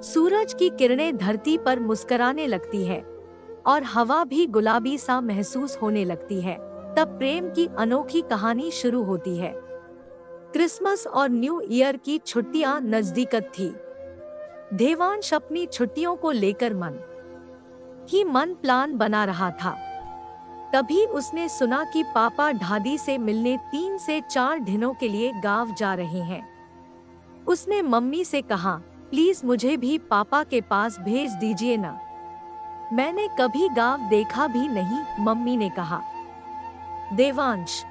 सूरज की किरणें धरती पर मुस्कुराने लगती है और हवा भी गुलाबी सा महसूस होने लगती है। तब प्रेम की अनोखी कहानी शुरू होती है। क्रिसमस और न्यू ईयर की छुट्टियां नजदीकत थी। देवांश अपनी छुट्टियों को लेकर मन प्लान बना रहा था। तभी उसने सुना कि पापा ढाडी से मिलने 3 से 4 दिनों के लिए गांव जा रहे हैं। उसने मम्मी से कहा, प्लीज मुझे भी पापा के पास भेज दीजिए ना। मैंने कभी गांव देखा भी नहीं, मम्मी ने कहा। देवांश,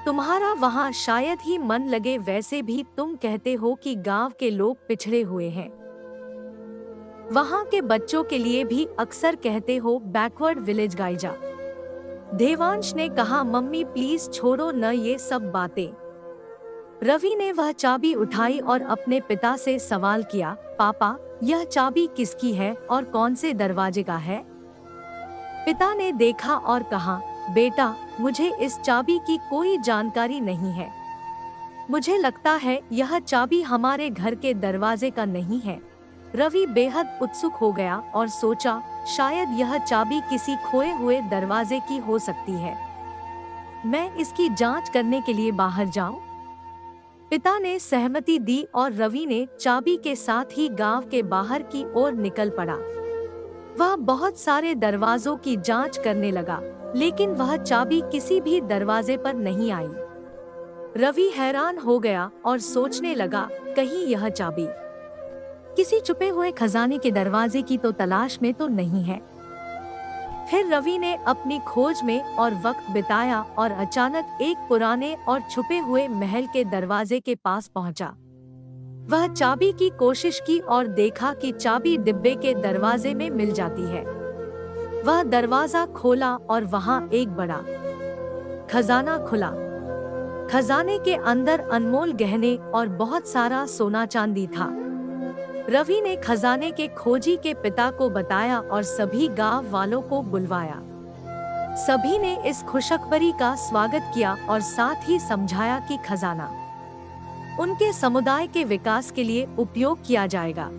तुम्हारा वहाँ शायद ही मन लगे, वैसे भी तुम कहते हो कि गांव के लोग पिछड़े हुए हैं। वहाँ के बच्चों के लिए भी अक्सर कहते हो बैकवर्ड विलेज गाइजा। देवांश ने कहा, मम्मी प्लीज छोड़ो न ये सब बातें। रवि ने वह चाबी उठाई और अपने पिता से सवाल किया, पापा यह चाबी किसकी है और कौन से दरवाजे का है? पिता ने देखा और कहा, बेटा मुझे इस चाबी की कोई जानकारी नहीं है। मुझे लगता है यह चाबी हमारे घर के दरवाजे का नहीं है। रवि बेहद उत्सुक हो गया और सोचा, शायद यह चाबी किसी खोए हुए दरवाजे की हो सकती है। मैं इसकी जांच करने के लिए बाहर जाऊं? पिता ने सहमति दी और रवि ने चाबी के साथ ही गांव के बाहर की ओर निकल पड़ा। वह बहुत सारे दरवाजों की जांच करने लगा, लेकिन वह चाबी किसी भी दरवाजे पर नहीं आई। रवि हैरान हो गया और सोचने लगा, कहीं यह चाबी किसी छुपे हुए खजाने के दरवाजे की तो तलाश में तो नहीं है। फिर रवि ने अपनी खोज में और वक्त बिताया और अचानक एक पुराने और छुपे हुए महल के दरवाजे के पास पहुंचा। वह चाबी की कोशिश की और देखा कि चाबी डिब्बे के दरवाजे में मिल जाती है। वह दरवाजा खोला और वहां एक बड़ा खजाना खुला। खजाने के अंदर अनमोल गहने और बहुत सारा सोना चांदी था। रवि ने खजाने के खोजी के पिता को बताया और सभी गांव वालों को बुलवाया। सभी ने इस खुशखबरी का स्वागत किया और साथ ही समझाया कि खजाना उनके समुदाय के विकास के लिए उपयोग किया जाएगा।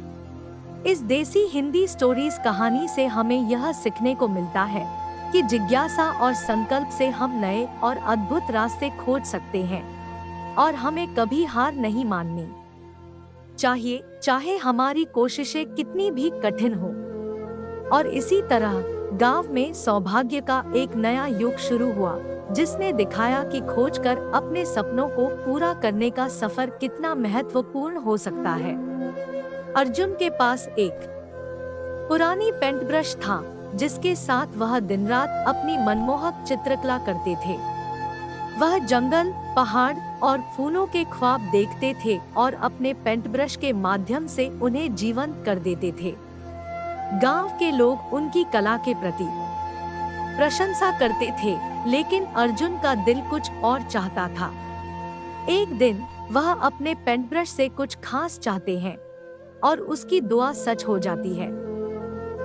इस देसी हिंदी स्टोरीज कहानी से हमें यह सीखने को मिलता है कि जिज्ञासा और संकल्प से हम नए और अद्भुत रास्ते खोज सकते हैं और हमें कभी हार नहीं माननी चाहिए, चाहे हमारी कोशिशें कितनी भी कठिन हो। और इसी तरह गांव में सौभाग्य का एक नया युग शुरू हुआ, जिसने दिखाया कि खोजकर अपने सपनों को पूरा करने का सफर कितना महत्वपूर्ण हो सकता है। अर्जुन के पास एक पुरानी पेंट ब्रश था, जिसके साथ वह दिन रात अपनी मनमोहक चित्रकला करते थे। वह जंगल, पहाड़ और फूलों के ख्वाब देखते थे और अपने पेंट ब्रश के माध्यम से उन्हें जीवंत कर देते थे। गांव के लोग उनकी कला के प्रति प्रशंसा करते थे, लेकिन अर्जुन का दिल कुछ और चाहता था। एक दिन वह अपने पेंट ब्रश से कुछ खास चाहते हैं और उसकी दुआ सच हो जाती है।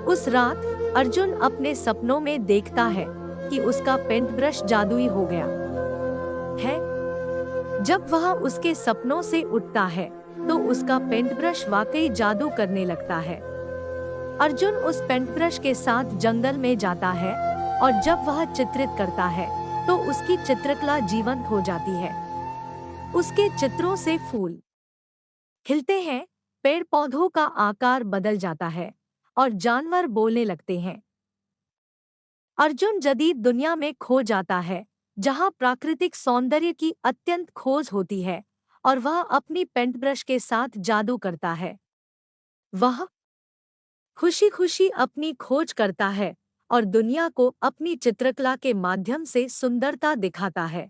उस रात अर्जुन अपने सपनों में देखता है कि उसका पेंट ब्रश जादुई हो गया है। जब वह उसके सपनों से उठता है तो उसका पेंट ब्रश वाकई जादू करने लगता है। अर्जुन उस पेंट ब्रश के साथ जंगल में जाता है और जब वह चित्रित करता है तो उसकी चित्रकला जीवंत हो जाती है। उसके चित्रों से फूल खिलते हैं, पेड़ पौधों का आकार बदल जाता है और जानवर बोलने लगते हैं। अर्जुन जदीद दुनिया में खो जाता है, जहां प्राकृतिक सौंदर्य की अत्यंत खोज होती है और वह अपनी पेंट ब्रश के साथ जादू करता है। वह खुशी खुशी अपनी खोज करता है और दुनिया को अपनी चित्रकला के माध्यम से सुंदरता दिखाता है।